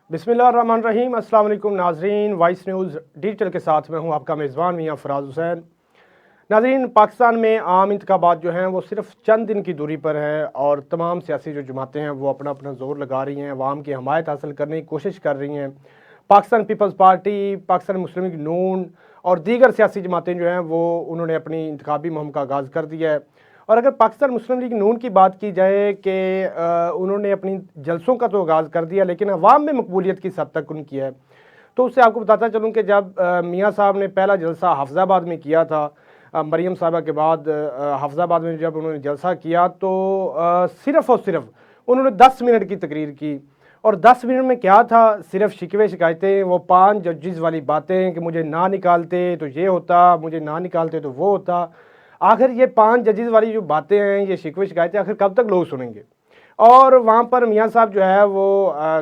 बिस्मिल्लाहिर्रहमानिर्रहीम। अस्सलाम वालेकुम नाजरीन, वॉइस न्यूज़ डिजिटल के साथ मैं हूं आपका मेज़बान मियां फ़राज़ हुसैन। नाजरीन, पाकिस्तान में आम इंतखाबात जो हैं वो सिर्फ चंद दिन की दूरी पर है और तमाम सियासी जो जमातें हैं वो अपना अपना ज़ोर लगा रही हैं, अवाम की हमायत हासिल करने की कोशिश कर रही हैं। पाकिस्तान पीपल्स पार्टी, पाकिस्तान मुस्लिम लीग नून और दीगर सियासी जमातें जो हैं वो उन्होंने अपनी इंतखाबी मुहिम का आगाज़ कर दिया है। और अगर पाकिस्तान मुस्लिम लीग नून की बात की जाए कि उन्होंने अपनी जलसों का तो आगाज़ कर दिया, लेकिन अवाम में मकबूलियत किस हद तक उनकी है, तो उससे आपको बताता चलूँ कि जब मियाँ साहब ने पहला जलसा हफ्ज़ाबाद में किया था, मरीम साहबा के बाद हफ्ज़ाबाद में जब उन्होंने जलसा किया तो सिर्फ़ और सिर्फ उन्होंने 10 मिनट की तकरीर की। और 10 मिनट में क्या था, सिर्फ शिकवे शिकायतें, वो 5 जजेस वाली बातें कि मुझे ना निकालते तो ये होता, मुझे ना निकालते तो वो होता। आखिर ये 5 जजेस वाली जो बातें हैं, ये शिकवे शिकायतें आखिर कब तक लोग सुनेंगे। और वहाँ पर मियाँ साहब जो है वो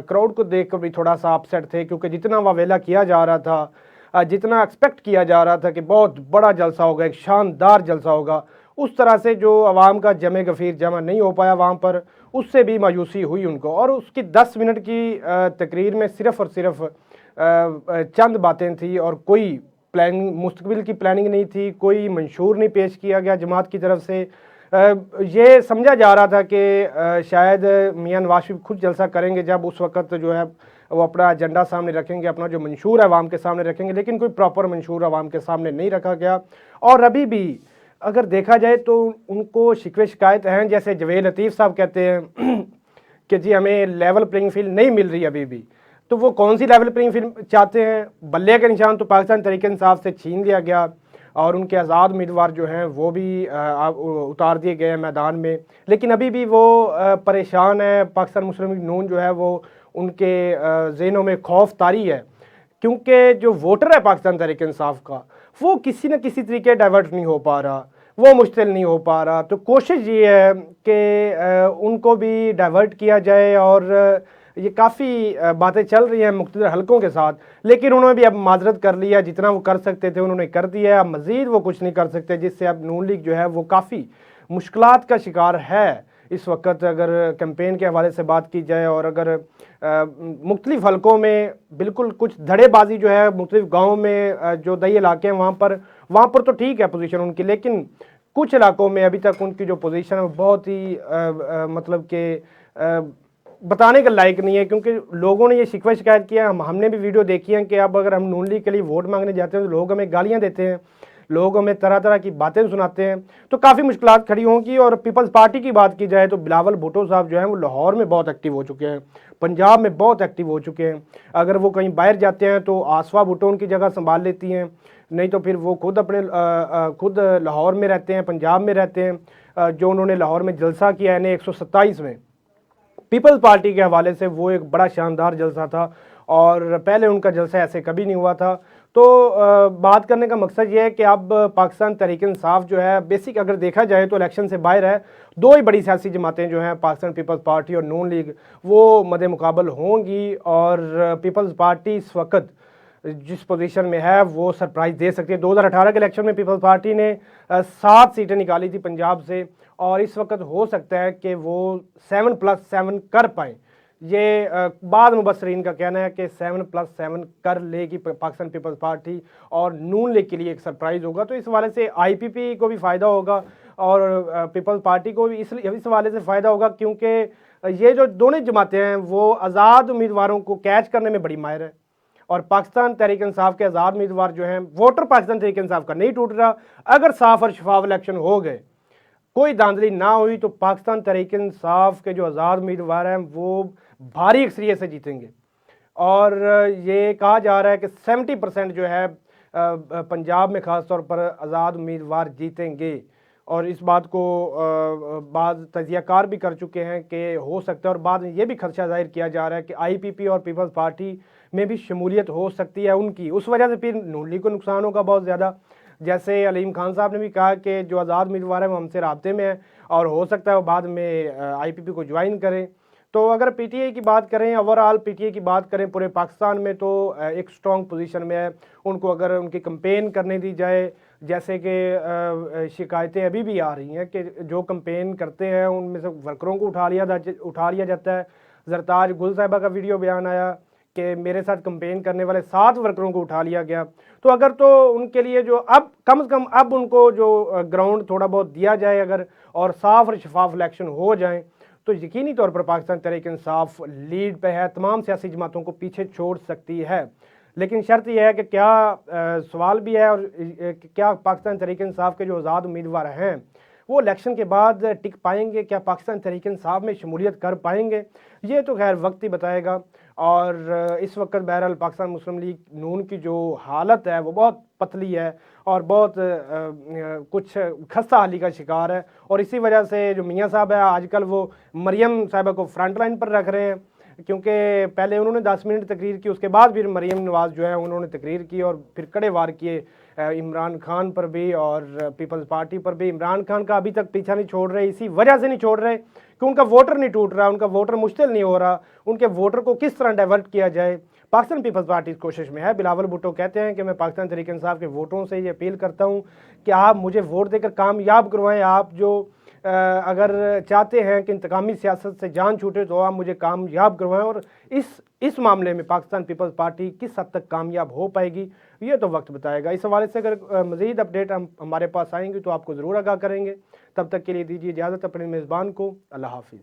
क्राउड को देख कर भी थोड़ा सा अपसेट थे, क्योंकि जितना वावेला किया जा रहा था, जितना एक्सपेक्ट किया जा रहा था कि बहुत बड़ा जलसा होगा, एक शानदार जलसा होगा, उस तरह से जो आवाम का जमे गफ़ीर जमा नहीं हो पाया वहाँ पर, उससे भी मायूसी हुई उनको। और उसकी 10 मिनट की तकरीर में सिर्फ़ और सिर्फ चंद बातें थी और कोई प्लानिंग, मुस्तकबिल की प्लानिंग नहीं थी, कोई मंशूर नहीं पेश किया गया जमात की तरफ से। ये समझा जा रहा था कि शायद मियां नवाज शरीफ खुद जलसा करेंगे जब उस वक्त जो है वो अपना एजेंडा सामने रखेंगे, अपना जो मंशूर है आवाम के सामने रखेंगे, लेकिन कोई प्रॉपर मंशूर आवाम के सामने नहीं रखा गया। और अभी भी अगर देखा जाए तो उनको शिकवे शिकायत हैं, जैसे जवेद लतीफ़ साहब कहते हैं कि जी हमें लेवल प्लेइंग फील्ड नहीं मिल रही अभी भी। तो वो कौन सी लेवल प्लेइंग फील्ड चाहते हैं? बल्ले के निशान तो पाकिस्तान तहरीक इंसाफ से छीन लिया गया और उनके आज़ाद उम्मीदवार जो हैं वो भी उतार दिए गए हैं मैदान में, लेकिन अभी भी वो परेशान है। पाकिस्तान मुस्लिम लीग नून जो है वो उनके ज़हनों में खौफ तारी है, क्योंकि जो वोटर है पाकिस्तान तहरीक इंसाफ का, वो किसी न किसी तरीके डाइवर्ट नहीं हो पा रहा, वो मुश्तिल नहीं हो पा रहा। तो कोशिश ये है कि उनको भी डाइवर्ट किया जाए। और ये काफ़ी बातें चल रही हैं मुख्तलिफ हलकों के साथ, लेकिन उन्होंने भी अब माजरत कर लिया, जितना वो कर सकते थे उन्होंने कर दिया है, अब मज़ीद वो कुछ नहीं कर सकते, जिससे अब नून लीग जो है वो काफ़ी मुश्किलात का शिकार है इस वक्त। अगर कैंपेन के हवाले से बात की जाए और अगर मुख्तलिफ हलकों में बिल्कुल कुछ धड़ेबाजी जो है मुख्तलिफ गाँव में, जो दही इलाके हैं वहाँ पर तो ठीक है पोजीशन उनकी, लेकिन कुछ इलाकों में अभी तक उनकी जो पोजीशन है वो बहुत ही मतलब कि बताने का लायक नहीं है, क्योंकि लोगों ने ये शिकवा शिकायत किया, हमने भी वीडियो देखी है कि अब अगर हम नून लीग के लिए वोट मांगने जाते हैं तो लोग हमें गालियां देते हैं, लोग हमें तरह तरह की बातें सुनाते हैं, तो काफ़ी मुश्किलात खड़ी होंगी। और पीपल्स पार्टी की बात की जाए तो बिलावल भुट्टो साहब जो हैं वो लाहौर में बहुत एक्टिव हो चुके हैं, पंजाब में बहुत एक्टिव हो चुके हैं। अगर वो कहीं बाहर जाते हैं तो आसफा भुट्टो उनकी जगह संभाल लेती हैं, नहीं तो फिर वो खुद अपने खुद लाहौर में रहते हैं, पंजाब में रहते हैं। जो उन्होंने लाहौर में जलसा किया है 127 में पीपल्स पार्टी के हवाले से, वो एक बड़ा शानदार जलसा था और पहले उनका जलसा ऐसे कभी नहीं हुआ था। तो बात करने का मकसद ये है कि अब पाकिस्तान तहरीक इंसाफ जो है बेसिक अगर देखा जाए तो इलेक्शन से बाहर है। दो ही बड़ी सियासी जमातें जो हैं, पाकिस्तान पीपल्स पार्टी और नून लीग, वो मद्दे मुकाबल होंगी। और पीपल्स पार्टी इस वक्त जिस पोजीशन में है वो सरप्राइज़ दे सकती है। 2018 के इलेक्शन में पीपल्स पार्टी ने 7 सीटें निकाली थी पंजाब से, और इस वक्त हो सकता है कि वो 7+7 कर पाएँ। ये बाद मुबसरीन का कहना है कि 7+7 कर लेगी पाकिस्तान पीपल्स पार्टी, और नून लीग के लिए एक सरप्राइज़ होगा। तो इस हवाले से IPP को भी फ़ायदा होगा और पीपल्स पार्टी को भी इस हवाले से फ़ायदा होगा, क्योंकि ये जो दोनों जमातें हैं वो आज़ाद उम्मीदवारों को कैच करने में बड़ी माहिर है। और पाकिस्तान तहरीक इंसाफ के आज़ाद उम्मीदवार जो हैं, वोटर पाकिस्तान तहरीक इंसाफ का नहीं टूट रहा। अगर साफ और शफाफ इलेक्शन हो गए, कोई धांधली ना हुई, तो पाकिस्तान तहरीक इंसाफ के जो आज़ाद उम्मीदवार हैं वो भारी अक्सरियत से जीतेंगे। और ये कहा जा रहा है कि 70% जो है पंजाब में ख़ास तौर पर आज़ाद उम्मीदवार जीतेंगे। और इस बात को बाद तजियाकार भी कर चुके हैं कि हो सकता है, और बाद में ये भी खदशा जाहिर किया जा रहा है कि IPP और पीपल्स पार्टी में भी शमूलियत हो सकती है उनकी, उस वजह से फिर नून लीग को नुकसान होगा बहुत ज़्यादा। जैसे अलीम खान साहब ने भी कहा कि जो आज़ाद उम्मीदवार हैं वो हमसे राब्ते में हैं और हो सकता है वो बाद में IPP को ज्वाइन करें। तो अगर PTI की बात करें, ओवरऑल PTI की बात करें पूरे पाकिस्तान में, तो एक स्ट्रॉन्ग पोजीशन में है। उनको अगर उनकी कंपेन करने दी जाए, जैसे कि शिकायतें अभी भी आ रही हैं कि जो कंपेन करते हैं उनमें से वर्करों को उठा लिया जाता है। जरताज गुल साहिबा का वीडियो बयान आया کہ میرے ساتھ کمپین کرنے والے 7 ورکروں کو اٹھا لیا گیا، تو اگر تو ان کے لیے جو اب کم از کم اب ان کو جو گراؤنڈ تھوڑا بہت دیا جائے اگر، اور صاف اور شفاف الیکشن ہو جائیں، تو یقینی طور پر پاکستان تحریک انصاف لیڈ پہ ہے، تمام سیاسی جماعتوں کو پیچھے چھوڑ سکتی ہے۔ لیکن شرط یہ ہے کہ کیا سوال بھی ہے، اور کیا پاکستان تحریک انصاف کے جو آزاد امیدوار ہیں وہ الیکشن کے بعد ٹک پائیں گے، کیا پاکستان تحریک انصاف میں شمولیت کر پائیں گے؟ یہ تو خیر وقت ہی بتائے گا۔ اور اس وقت بہرحال پاکستان مسلم لیگ نون کی جو حالت ہے وہ بہت پتلی ہے اور بہت کچھ خستہ حالی کا شکار ہے، اور اسی وجہ سے جو میاں صاحب ہے آج کل وہ مریم صاحبہ کو فرنٹ لائن پر رکھ رہے ہیں، کیونکہ پہلے انہوں نے 10 منٹ تقریر کی، اس کے بعد پھر مریم نواز جو ہے انہوں نے تقریر کی اور پھر کڑے وار کیے عمران خان پر بھی اور پیپلز پارٹی پر بھی۔ عمران خان کا ابھی تک پیچھا نہیں چھوڑ رہے، اسی وجہ سے نہیں چھوڑ رہے کہ ان کا ووٹر نہیں ٹوٹ رہا، ان کا ووٹر مشتعل نہیں ہو رہا، ان کے ووٹر کو کس طرح ڈائیورٹ کیا جائے۔ پاکستان پیپلز پارٹی اس کوشش میں ہے۔ بلاول بھٹو کہتے ہیں کہ میں پاکستان تحریک انصاف کے ووٹروں سے یہ اپیل کرتا ہوں کہ آپ مجھے ووٹ دے کر کامیاب کروائیں، آپ جو اگر چاہتے ہیں کہ انتقامی سیاست سے جان چھوٹے تو آپ مجھے کامیاب کروائیں، اور اس معاملے میں پاکستان پیپلز پارٹی کس حد تک کامیاب ہو پائے گی یہ تو وقت بتائے گا۔ اس حوالے سے اگر مزید اپڈیٹ ہمارے پاس آئیں گی تو آپ کو ضرور آگاہ کریں گے۔ تب تک کے لیے دیجیے اجازت اپنے میزبان کو۔ اللہ حافظ۔